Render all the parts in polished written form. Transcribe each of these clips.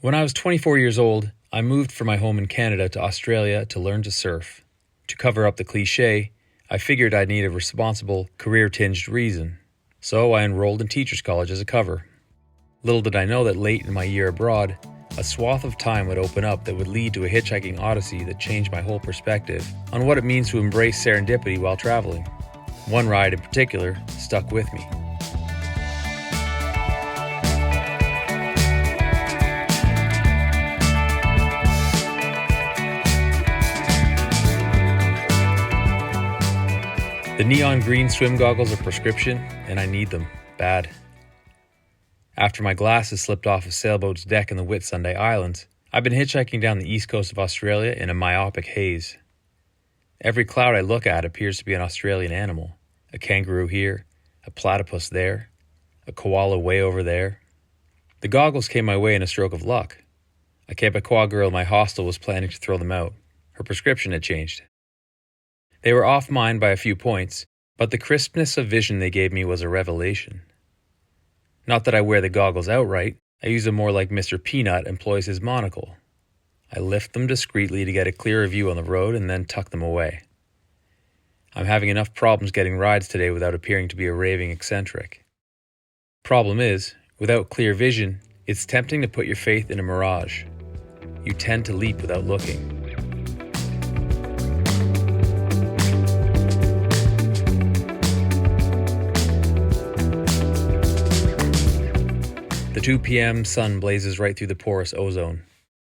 When I was 24 years old, I moved from my home in Canada to Australia to learn to surf. To cover up the cliche, I figured I'd need a responsible, career-tinged reason. So I enrolled in teacher's college as a cover. Little did I know that late in my year abroad, a swath of time would open up that would lead to a hitchhiking odyssey that changed my whole perspective on what it means to embrace serendipity while traveling. One ride in particular stuck with me. The neon green swim goggles are prescription, and I need them, bad. After my glasses slipped off a sailboat's deck in the Whitsunday Islands, I've been hitchhiking down the east coast of Australia in a myopic haze. Every cloud I look at appears to be an Australian animal. A kangaroo here, a platypus there, a koala way over there. The goggles came my way in a stroke of luck. A Quebecois girl in my hostel was planning to throw them out. Her prescription had changed. They were off mine by a few points, but the crispness of vision they gave me was a revelation. Not that I wear the goggles outright, I use them more like Mr. Peanut employs his monocle. I lift them discreetly to get a clearer view on the road and then tuck them away. I'm having enough problems getting rides today without appearing to be a raving eccentric. Problem is, without clear vision, it's tempting to put your faith in a mirage. You tend to leap without looking. The 2 p.m. sun blazes right through the porous ozone.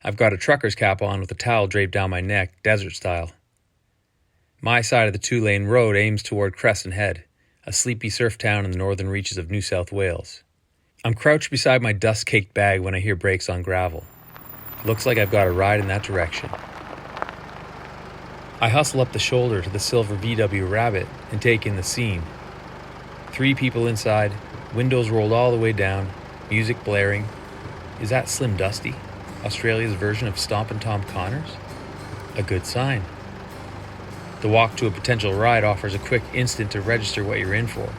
I've got a trucker's cap on with a towel draped down my neck, desert style. My side of the 2-lane road aims toward Crescent Head, a sleepy surf town in the northern reaches of New South Wales. I'm crouched beside my dust-caked bag when I hear brakes on gravel. Looks like I've got a ride in that direction. I hustle up the shoulder to the silver VW Rabbit and take in the scene. 3 people inside, windows rolled all the way down, music blaring. Is that Slim Dusty, Australia's version of Stompin' Tom Connors? A good sign. The walk to a potential ride offers a quick instant to register what you're in for.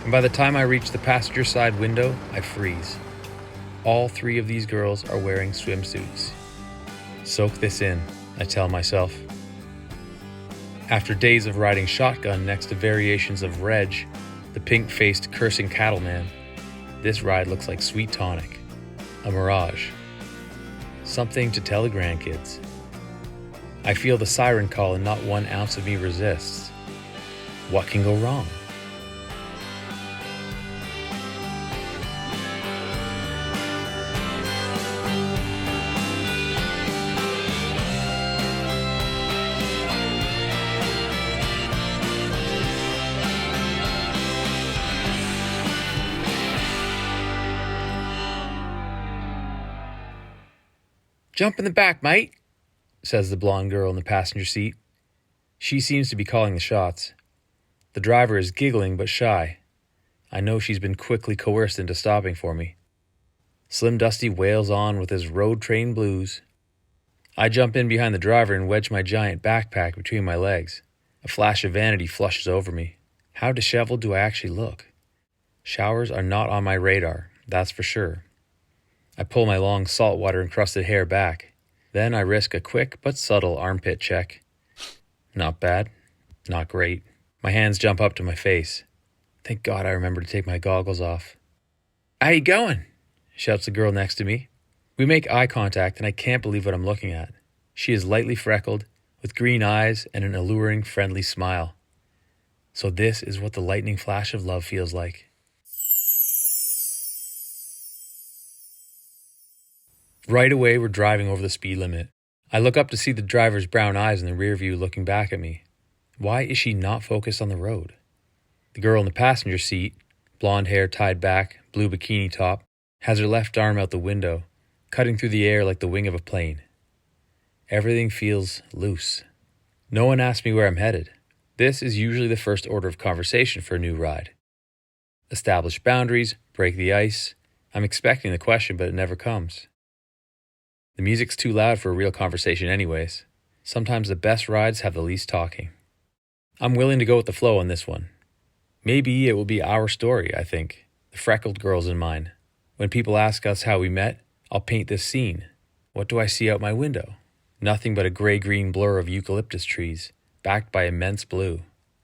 And by the time I reach the passenger side window, I freeze. All 3 of these girls are wearing swimsuits. Soak this in, I tell myself. After days of riding shotgun next to variations of Reg, the pink-faced cursing cattleman, this ride looks like sweet tonic, a mirage, something to tell the grandkids. I feel the siren call and not 1 ounce of me resists. What can go wrong? "Jump in the back, mate," says the blonde girl in the passenger seat. She seems to be calling the shots. The driver is giggling but shy. I know she's been quickly coerced into stopping for me. Slim Dusty wails on with his road train blues. I jump in behind the driver and wedge my giant backpack between my legs. A flash of vanity flushes over me. How disheveled do I actually look? Showers are not on my radar, that's for sure. I pull my long saltwater-encrusted hair back. Then I risk a quick but subtle armpit check. Not bad. Not great. My hands jump up to my face. Thank God I remember to take my goggles off. "How you going?" shouts the girl next to me. We make eye contact and I can't believe what I'm looking at. She is lightly freckled, with green eyes and an alluring, friendly smile. So this is what the lightning flash of love feels like. Right away, we're driving over the speed limit. I look up to see the driver's brown eyes in the rear view looking back at me. Why is she not focused on the road? The girl in the passenger seat, blonde hair tied back, blue bikini top, has her left arm out the window, cutting through the air like the wing of a plane. Everything feels loose. No one asks me where I'm headed. This is usually the first order of conversation for a new ride. Establish boundaries, break the ice. I'm expecting the question, but it never comes. The music's too loud for a real conversation anyways. Sometimes the best rides have the least talking. I'm willing to go with the flow on this one. Maybe it will be our story, I think. The freckled girls in mine. When people ask us how we met, I'll paint this scene. What do I see out my window? Nothing but a gray-green blur of eucalyptus trees, backed by immense blue.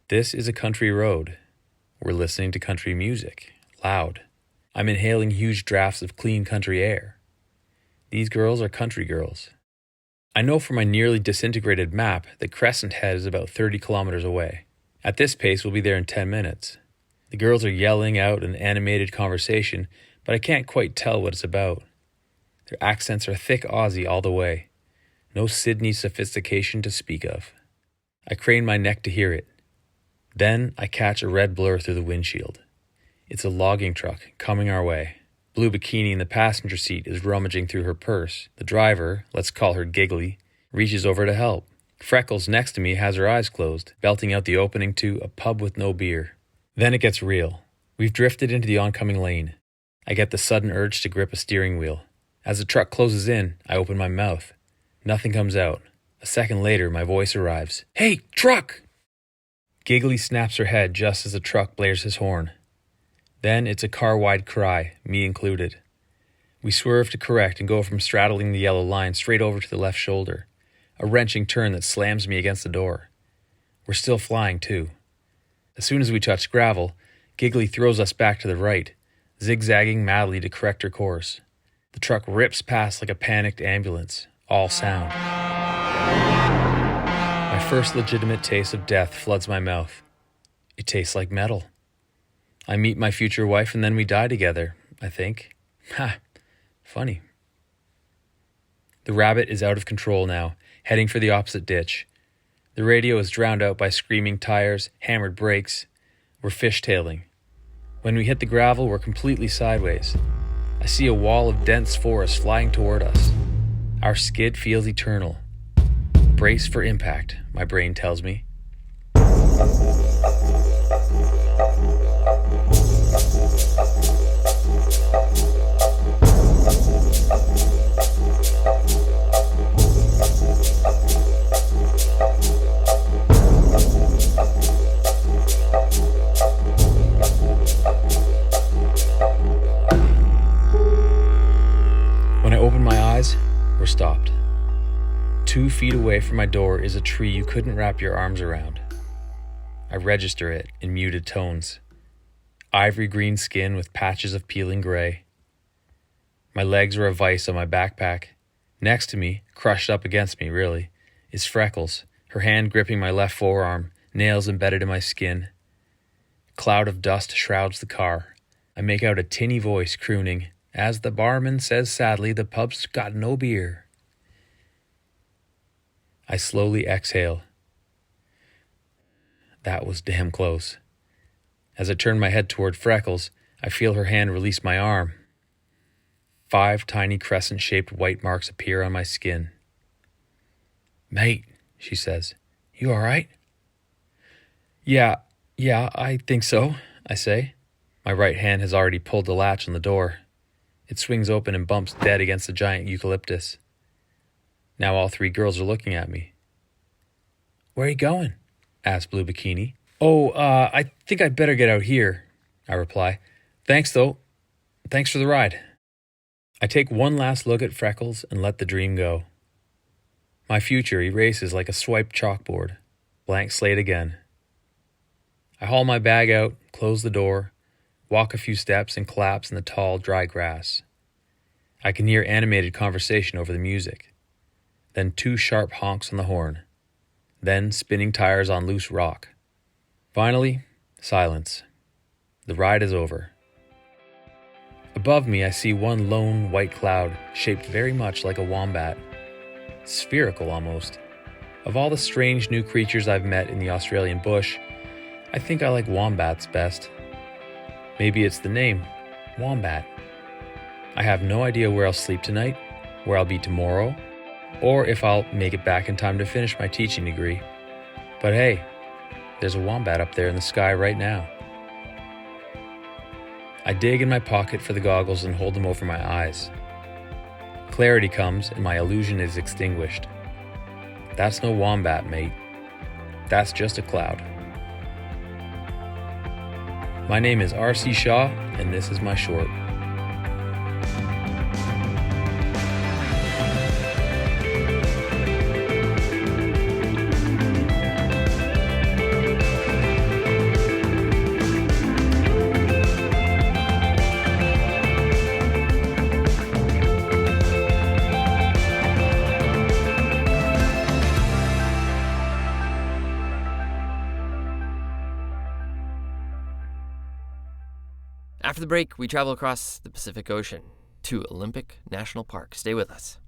This is a country road. We're listening to country music, loud. I'm inhaling huge drafts of clean country air. These girls are country girls. I know from my nearly disintegrated map that Crescent Head is about 30 kilometers away. At this pace, we'll be there in 10 minutes. The girls are yelling out an animated conversation, but I can't quite tell what it's about. Their accents are thick Aussie all the way. No Sydney sophistication to speak of. I crane my neck to hear it. Then I catch a red blur through the windshield. It's a logging truck coming our way. Blue Bikini in the passenger seat is rummaging through her purse. The driver, let's call her Giggly, reaches over to help. Freckles next to me has her eyes closed, belting out the opening to a pub with no beer. Then it gets real. We've drifted into the oncoming lane. I get the sudden urge to grip a steering wheel. As the truck closes in, I open my mouth. Nothing comes out. A second later, my voice arrives. Hey, truck! Giggly snaps her head just as the truck blares his horn. Then it's a car-wide cry, me included. We swerve to correct and go from straddling the yellow line straight over to the left shoulder. A wrenching turn that slams me against the door. We're still flying, too. As soon as we touch gravel, Giggly throws us back to the right, zigzagging madly to correct her course. The truck rips past like a panicked ambulance, all sound. My first legitimate taste of death floods my mouth. It tastes like metal. I meet my future wife and then we die together, I think. Ha! Funny. The rabbit is out of control now, heading for the opposite ditch. The radio is drowned out by screaming tires, hammered brakes. We're fishtailing. When we hit the gravel, we're completely sideways. I see a wall of dense forest flying toward us. Our skid feels eternal. Brace for impact, my brain tells me. When I open my eyes, we're stopped. 2 feet away from my door is a tree you couldn't wrap your arms around. I register it in muted tones. Ivory green skin with patches of peeling gray. My legs are a vice on my backpack. Next to me, crushed up against me really, is Freckles, her hand gripping my left forearm, nails embedded in my skin. A cloud of dust shrouds the car. I make out a tinny voice crooning, as the barman says sadly the pub's got no beer. I slowly exhale. That was damn close. As I turn my head toward Freckles, I feel her hand release my arm. 5 tiny crescent-shaped white marks appear on my skin. Mate, she says, you all right? Yeah, I think so, I say. My right hand has already pulled the latch on the door. It swings open and bumps dead against the giant eucalyptus. Now all 3 girls are looking at me. Where are you going? Asks Blue Bikini. Oh, I think I'd better get out here, I reply. Thanks, though. Thanks for the ride. I take one last look at Freckles and let the dream go. My future erases like a swiped chalkboard. Blank slate again. I haul my bag out, close the door, walk a few steps and collapse in the tall, dry grass. I can hear animated conversation over the music. Then 2 sharp honks on the horn. Then spinning tires on loose rock. Finally, silence. The ride is over. Above me, I see one lone white cloud, shaped very much like a wombat. Spherical almost. Of all the strange new creatures I've met in the Australian bush, I think I like wombats best. Maybe it's the name, Wombat. I have no idea where I'll sleep tonight, where I'll be tomorrow, or if I'll make it back in time to finish my teaching degree. But hey, there's a wombat up there in the sky right now. I dig in my pocket for the goggles and hold them over my eyes. Clarity comes and my illusion is extinguished. That's no wombat, mate. That's just a cloud. My name is R.C. Shaw, and this is my short. After the break, we travel across the Pacific Ocean to Olympic National Park. Stay with us.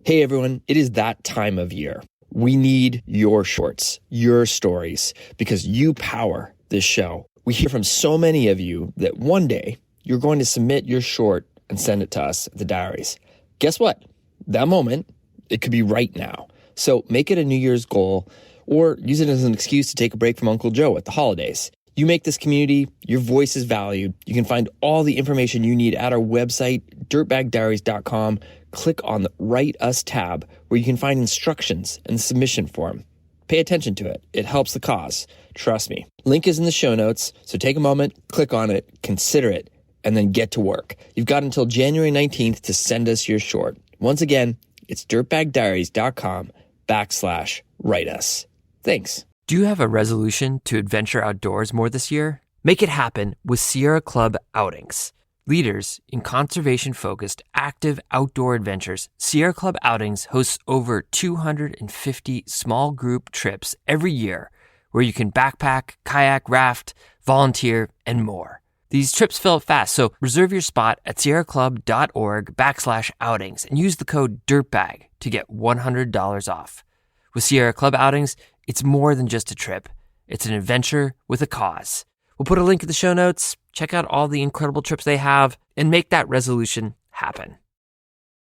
Hey everyone, it is that time of year. We need your shorts, your stories, because you power this show. We hear from so many of you that one day you're going to submit your short and send it to us at the Diaries. Guess what? That moment, it could be right now. So make it a New Year's goal or use it as an excuse to take a break from Uncle Joe at the holidays. You make this community, your voice is valued. You can find all the information you need at our website, dirtbagdiaries.com. Click on the Write Us tab where you can find instructions and the submission form. Pay attention to it. It helps the cause. Trust me. Link is in the show notes, so take a moment, click on it, consider it, and then get to work. You've got until January 19th to send us your short. Once again, it's dirtbagdiaries.com/write us. Thanks. Do you have a resolution to adventure outdoors more this year? Make it happen with Sierra Club Outings. Leaders in conservation-focused, active outdoor adventures, Sierra Club Outings hosts over 250 small group trips every year where you can backpack, kayak, raft, volunteer, and more. These trips fill up fast, so reserve your spot at sierraclub.org/outings and use the code DIRTBAG to get $100 off. With Sierra Club Outings, it's more than just a trip. It's an adventure with a cause. We'll put a link in the show notes. Check out all the incredible trips they have and make that resolution happen.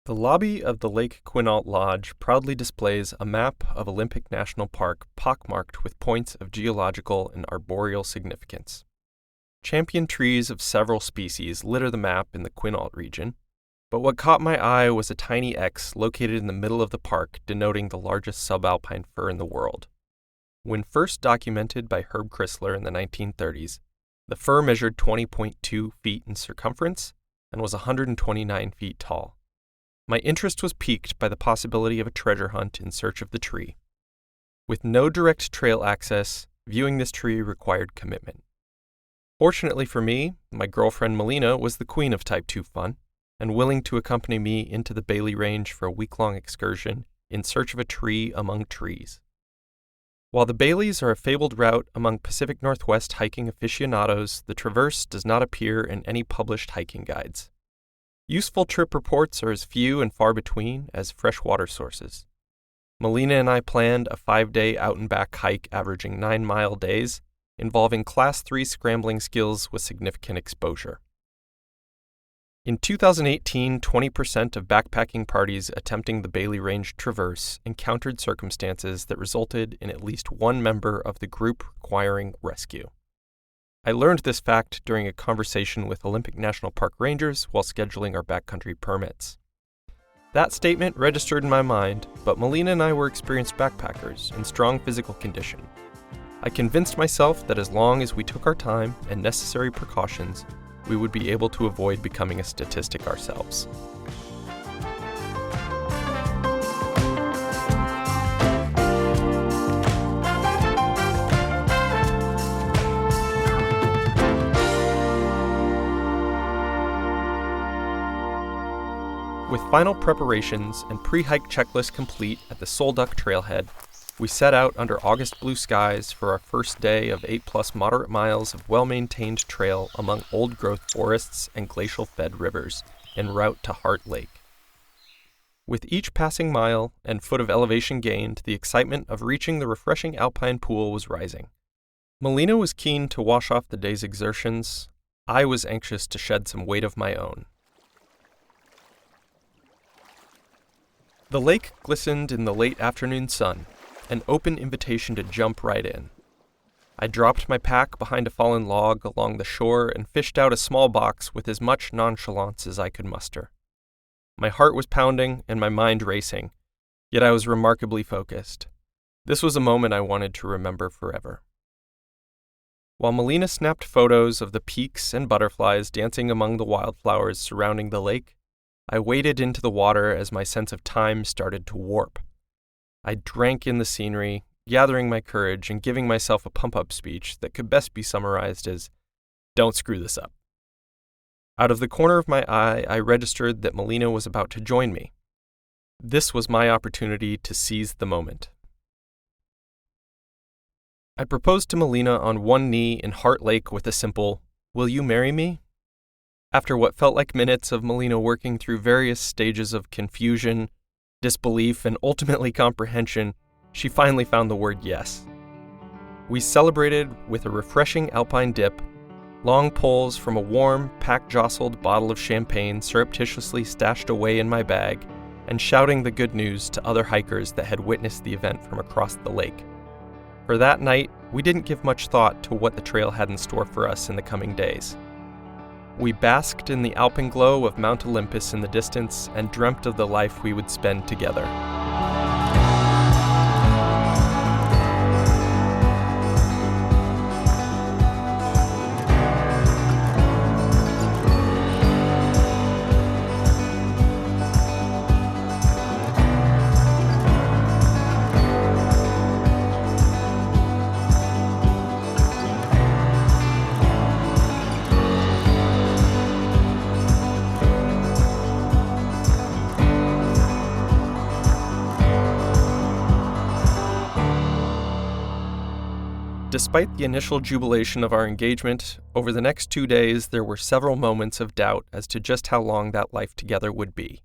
The lobby of the Lake Quinault Lodge proudly displays a map of Olympic National Park pockmarked with points of geological and arboreal significance. Champion trees of several species litter the map in the Quinault region, but what caught my eye was a tiny X located in the middle of the park denoting the largest subalpine fir in the world. When first documented by Herb Chrysler in the 1930s, the fir measured 20.2 feet in circumference and was 129 feet tall. My interest was piqued by the possibility of a treasure hunt in search of the tree. With no direct trail access, viewing this tree required commitment. Fortunately for me, my girlfriend Melina was the queen of Type 2 fun and willing to accompany me into the Bailey Range for a week-long excursion in search of a tree among trees. While the Baileys are a fabled route among Pacific Northwest hiking aficionados, the traverse does not appear in any published hiking guides. Useful trip reports are as few and far between as freshwater sources. Melina and I planned a 5-day out-and-back hike averaging 9-mile days, involving Class 3 scrambling skills with significant exposure. In 2018, 20% of backpacking parties attempting the Bailey Range traverse encountered circumstances that resulted in at least one member of the group requiring rescue. I learned this fact during a conversation with Olympic National Park rangers while scheduling our backcountry permits. That statement registered in my mind, but Melina and I were experienced backpackers in strong physical condition. I convinced myself that as long as we took our time and necessary precautions, we would be able to avoid becoming a statistic ourselves. With final preparations and pre-hike checklist complete at the Solduck Trailhead, we set out under August blue skies for our first day of 8+ moderate miles of well-maintained trail among old-growth forests and glacial-fed rivers, en route to Heart Lake. With each passing mile and foot of elevation gained, the excitement of reaching the refreshing alpine pool was rising. Melina was keen to wash off the day's exertions. I was anxious to shed some weight of my own. The lake glistened in the late afternoon sun, an open invitation to jump right in. I dropped my pack behind a fallen log along the shore and fished out a small box with as much nonchalance as I could muster. My heart was pounding and my mind racing, yet I was remarkably focused. This was a moment I wanted to remember forever. While Melina snapped photos of the peaks and butterflies dancing among the wildflowers surrounding the lake, I waded into the water as my sense of time started to warp. I drank in the scenery, gathering my courage and giving myself a pump-up speech that could best be summarized as, "Don't screw this up." Out of the corner of my eye, I registered that Melina was about to join me. This was my opportunity to seize the moment. I proposed to Melina on one knee in Heart Lake with a simple, "Will you marry me?" After what felt like minutes of Melina working through various stages of confusion, disbelief, and ultimately comprehension, she finally found the word yes. We celebrated with a refreshing alpine dip, long pulls from a warm, pack-jostled bottle of champagne surreptitiously stashed away in my bag, and shouting the good news to other hikers that had witnessed the event from across the lake. For that night, we didn't give much thought to what the trail had in store for us in the coming days. We basked in the alpenglow of Mount Olympus in the distance and dreamt of the life we would spend together. Despite the initial jubilation of our engagement, over the next 2 days there were several moments of doubt as to just how long that life together would be.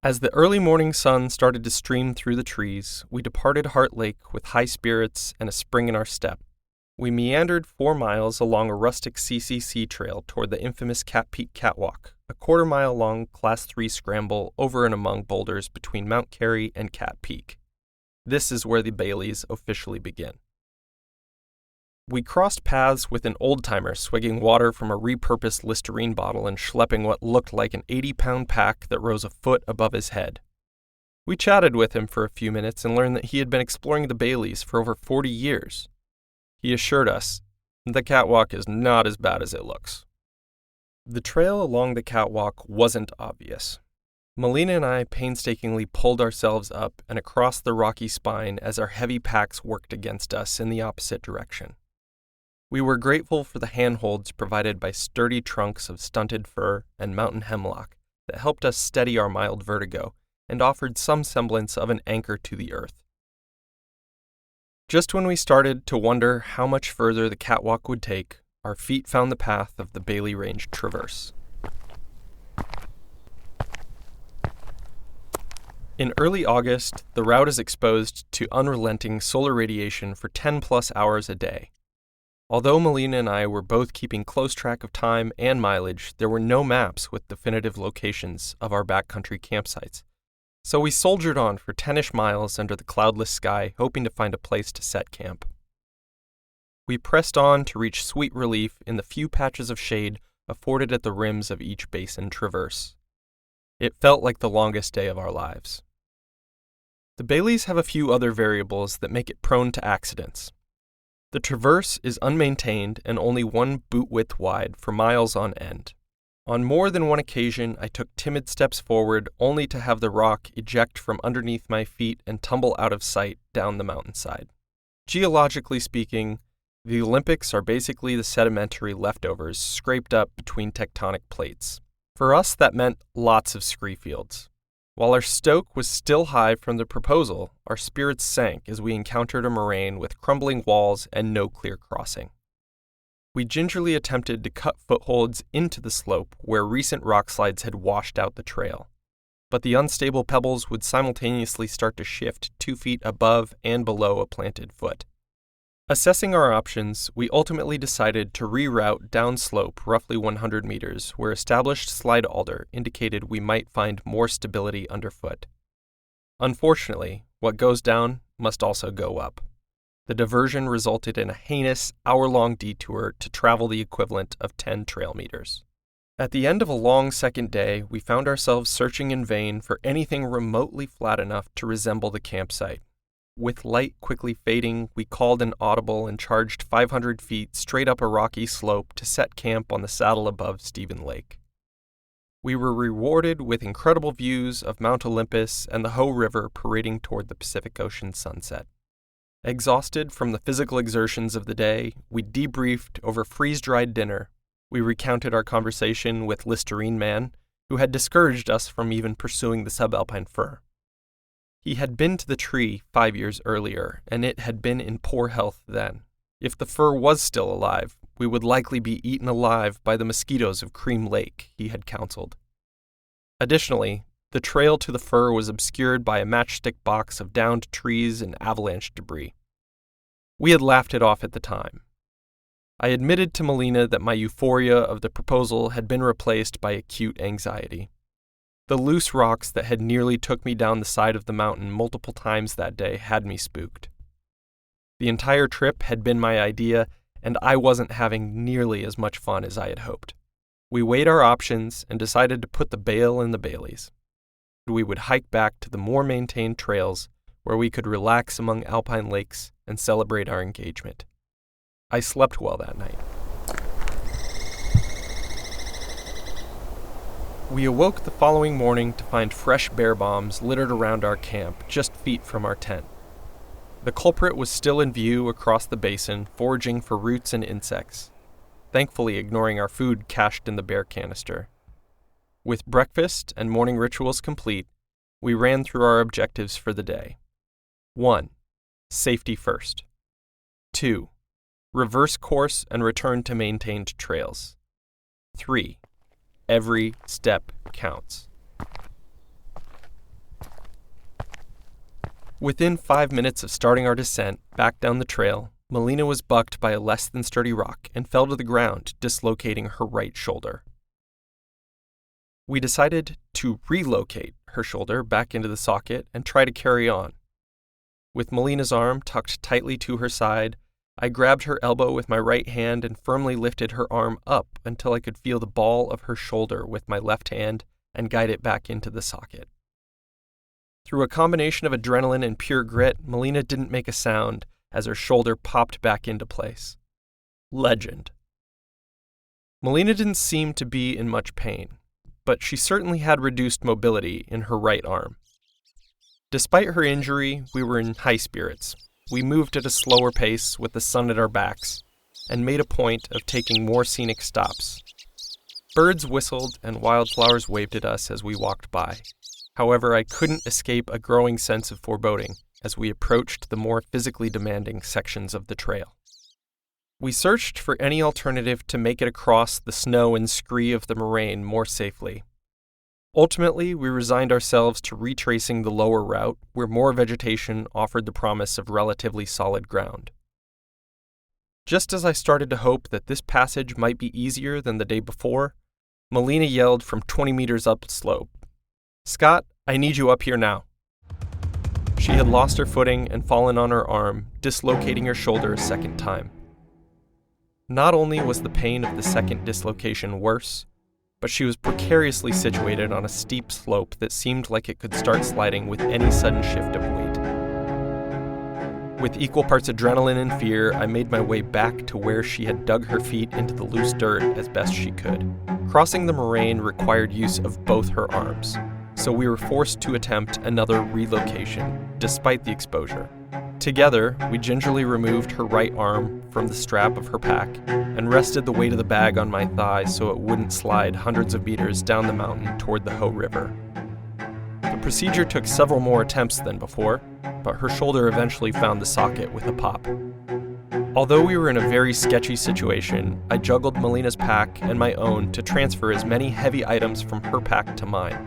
As the early morning sun started to stream through the trees, we departed Heart Lake with high spirits and a spring in our step. We meandered 4 miles along a rustic CCC trail toward the infamous Cat Peak Catwalk, a quarter-mile-long Class 3 scramble over and among boulders between Mount Carey and Cat Peak. This is where the Baileys officially begin. We crossed paths with an old-timer swigging water from a repurposed Listerine bottle and schlepping what looked like an 80-pound pack that rose a foot above his head. We chatted with him for a few minutes and learned that he had been exploring the Baileys for over 40 years. He assured us, the catwalk is not as bad as it looks. The trail along the catwalk wasn't obvious. Melina and I painstakingly pulled ourselves up and across the rocky spine as our heavy packs worked against us in the opposite direction. We were grateful for the handholds provided by sturdy trunks of stunted fir and mountain hemlock that helped us steady our mild vertigo and offered some semblance of an anchor to the earth. Just when we started to wonder how much further the catwalk would take, our feet found the path of the Bailey Range traverse. In early August, the route is exposed to unrelenting solar radiation for 10+ hours a day. Although Melina and I were both keeping close track of time and mileage, there were no maps with definitive locations of our backcountry campsites. So we soldiered on for 10-ish miles under the cloudless sky, hoping to find a place to set camp. We pressed on to reach sweet relief in the few patches of shade afforded at the rims of each basin traverse. It felt like the longest day of our lives. The Baileys have a few other variables that make it prone to accidents. The traverse is unmaintained and only 1 boot width wide for miles on end. On more than one occasion, I took timid steps forward only to have the rock eject from underneath my feet and tumble out of sight down the mountainside. Geologically speaking, the Olympics are basically the sedimentary leftovers scraped up between tectonic plates. For us, that meant lots of scree fields. While our stoke was still high from the proposal, our spirits sank as we encountered a moraine with crumbling walls and no clear crossing. We gingerly attempted to cut footholds into the slope where recent rock slides had washed out the trail, but the unstable pebbles would simultaneously start to shift 2 feet above and below a planted foot. Assessing our options, we ultimately decided to reroute downslope roughly 100 meters, where established slide alder indicated we might find more stability underfoot. Unfortunately, what goes down must also go up. The diversion resulted in a heinous, hour-long detour to travel the equivalent of 10 trail meters. At the end of a long second day, we found ourselves searching in vain for anything remotely flat enough to resemble the campsite. With light quickly fading, we called an audible and charged 500 feet straight up a rocky slope to set camp on the saddle above Stephen Lake. We were rewarded with incredible views of Mount Olympus and the Hoh River parading toward the Pacific Ocean sunset. Exhausted from the physical exertions of the day, we debriefed over freeze-dried dinner. We recounted our conversation with Listerine Man, who had discouraged us from even pursuing the subalpine fir. He had been to the tree 5 years earlier, and it had been in poor health then. If the fir was still alive, we would likely be eaten alive by the mosquitoes of Cream Lake, he had counseled. Additionally, the trail to the fur was obscured by a matchstick box of downed trees and avalanche debris. We had laughed it off at the time. I admitted to Melina that my euphoria of the proposal had been replaced by acute anxiety. The loose rocks that had nearly took me down the side of the mountain multiple times that day had me spooked. The entire trip had been my idea, and I wasn't having nearly as much fun as I had hoped. We weighed our options and decided to put the Bale in the Baileys. We would hike back to the more maintained trails where we could relax among alpine lakes and celebrate our engagement. I slept well that night. We awoke the following morning to find fresh bear bombs littered around our camp just feet from our tent. The culprit was still in view across the basin, foraging for roots and insects, thankfully ignoring our food cached in the bear canister. With breakfast and morning rituals complete, we ran through our objectives for the day. 1. Safety first. 2. Reverse course and return to maintained trails. 3. Every step counts. Within 5 minutes of starting our descent back down the trail, Melina was bucked by a less than sturdy rock and fell to the ground, dislocating her right shoulder. We decided to relocate her shoulder back into the socket and try to carry on. With Melina's arm tucked tightly to her side, I grabbed her elbow with my right hand and firmly lifted her arm up until I could feel the ball of her shoulder with my left hand and guide it back into the socket. Through a combination of adrenaline and pure grit, Melina didn't make a sound as her shoulder popped back into place. Legend. Melina didn't seem to be in much pain, but she certainly had reduced mobility in her right arm. Despite her injury, we were in high spirits. We moved at a slower pace with the sun at our backs, and made a point of taking more scenic stops. Birds whistled and wildflowers waved at us as we walked by. However, I couldn't escape a growing sense of foreboding as we approached the more physically demanding sections of the trail. We searched for any alternative to make it across the snow and scree of the moraine more safely. Ultimately, we resigned ourselves to retracing the lower route, where more vegetation offered the promise of relatively solid ground. Just as I started to hope that this passage might be easier than the day before, Melina yelled from 20 meters up the slope, "Scott, I need you up here now." She had lost her footing and fallen on her arm, dislocating her shoulder a second time. Not only was the pain of the second dislocation worse, but she was precariously situated on a steep slope that seemed like it could start sliding with any sudden shift of weight. With equal parts adrenaline and fear, I made my way back to where she had dug her feet into the loose dirt as best she could. Crossing the moraine required use of both her arms, so we were forced to attempt another relocation, despite the exposure. Together, we gingerly removed her right arm from the strap of her pack and rested the weight of the bag on my thigh so it wouldn't slide hundreds of meters down the mountain toward the Hoh River. The procedure took several more attempts than before, but her shoulder eventually found the socket with a pop. Although we were in a very sketchy situation, I juggled Melina's pack and my own to transfer as many heavy items from her pack to mine.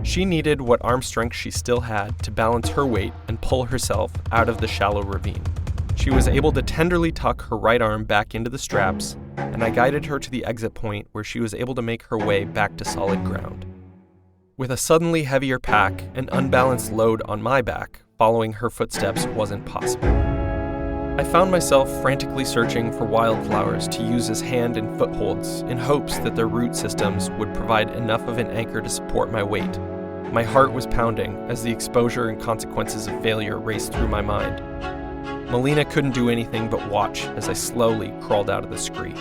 She needed what arm strength she still had to balance her weight and pull herself out of the shallow ravine. She was able to tenderly tuck her right arm back into the straps, and I guided her to the exit point where she was able to make her way back to solid ground. With a suddenly heavier pack and unbalanced load on my back, following her footsteps wasn't possible. I found myself frantically searching for wildflowers to use as hand and footholds in hopes that their root systems would provide enough of an anchor to support my weight. My heart was pounding as the exposure and consequences of failure raced through my mind. Melina couldn't do anything but watch as I slowly crawled out of the scree.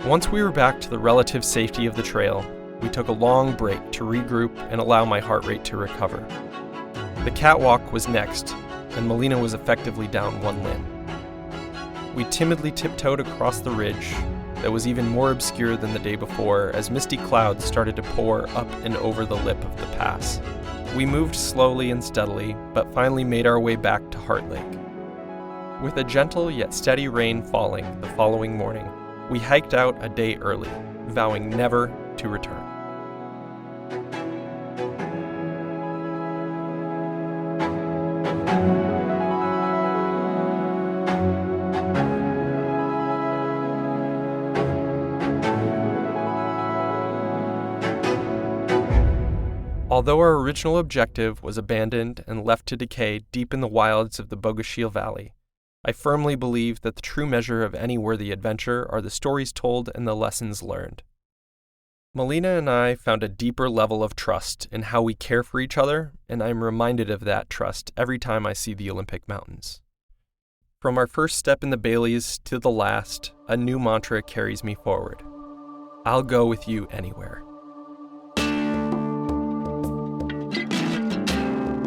Once we were back to the relative safety of the trail, we took a long break to regroup and allow my heart rate to recover. The catwalk was next, and Melina was effectively down one limb. We timidly tiptoed across the ridge that was even more obscure than the day before as misty clouds started to pour up and over the lip of the pass. We moved slowly and steadily, but finally made our way back to Heart Lake. With a gentle yet steady rain falling the following morning, we hiked out a day early, vowing never to return. Although our original objective was abandoned and left to decay deep in the wilds of the Bogushil Valley, I firmly believe that the true measure of any worthy adventure are the stories told and the lessons learned. Melina and I found a deeper level of trust in how we care for each other, and I'm reminded of that trust every time I see the Olympic Mountains. From our first step in the Baileys to the last, a new mantra carries me forward. I'll go with you anywhere.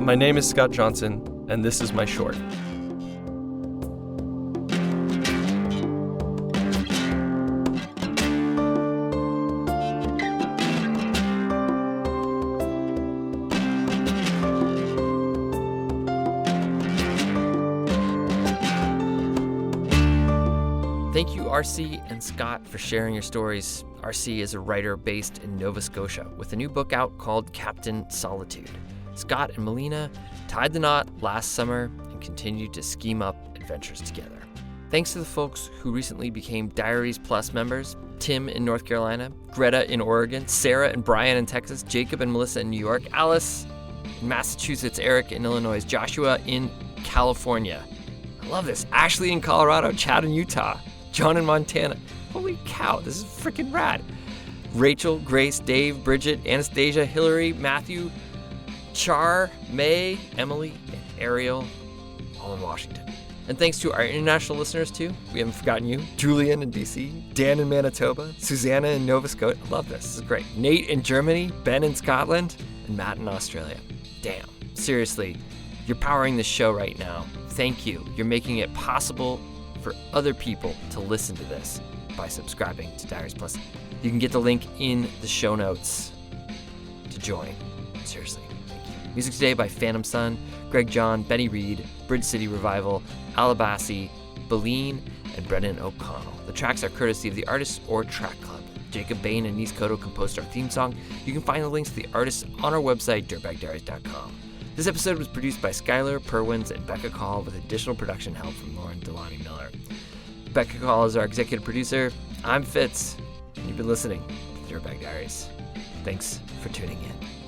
My name is Scott Johnson, and this is my short. Thank you, RC and Scott, for sharing your stories. RC is a writer based in Nova Scotia with a new book out called Captain Solitude. Scott and Melina tied the knot last summer and continued to scheme up adventures together. Thanks to the folks who recently became Diaries Plus members: Tim in North Carolina, Greta in Oregon, Sarah and Brian in Texas, Jacob and Melissa in New York, Alice in Massachusetts, Eric in Illinois, Joshua in California. I love this. Ashley in Colorado, Chad in Utah, John in Montana. Holy cow, this is freaking rad. Rachel, Grace, Dave, Bridget, Anastasia, Hillary, Matthew, Char, May, Emily, and Ariel, all in Washington. And thanks to our international listeners too. We haven't forgotten you. Julian in DC, Dan in Manitoba, Susanna in Nova Scotia. I love this. This is great. Nate in Germany, Ben in Scotland, and Matt in Australia. Damn, seriously, you're powering this show right now. Thank you. You're making it possible for other people to listen to this by subscribing to Diaries Plus. You can get the link in the show notes to join. Seriously. Music today by Phantom Sun, Greg John, Benny Reed, Bridge City Revival, Alabasi, Baleen, and Brendan O'Connell. The tracks are courtesy of the Artists or Track Club. Jacob Bain and Nis Cotto composed our theme song. You can find the links to the artists on our website, dirtbagdiaries.com. This episode was produced by Skylar Perwins and Becca Call with additional production help from Lauren Delani Miller. Becca Call is our executive producer. I'm Fitz, and you've been listening to Dirtbag Diaries. Thanks for tuning in.